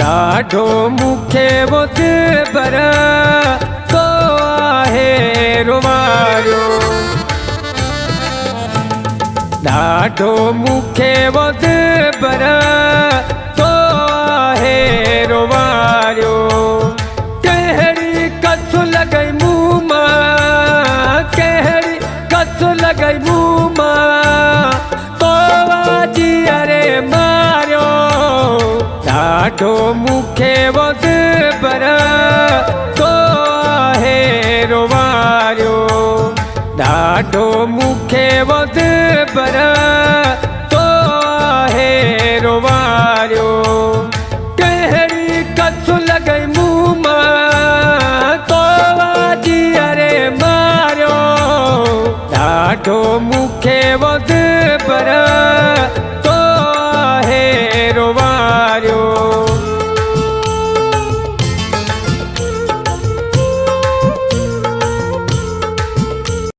ढाढो मुखे वोत बर तो आहे रुवारो ढाढो मुखे वोत बर तो आहे रुवारो कहड़ी कस लगई मुँह मां कहड़ी कस लगई मुँह मां तो जी अरे मारो ढाढो मुखे वोत बर तो आहे रुवारो ढाढो मुखे वोत बर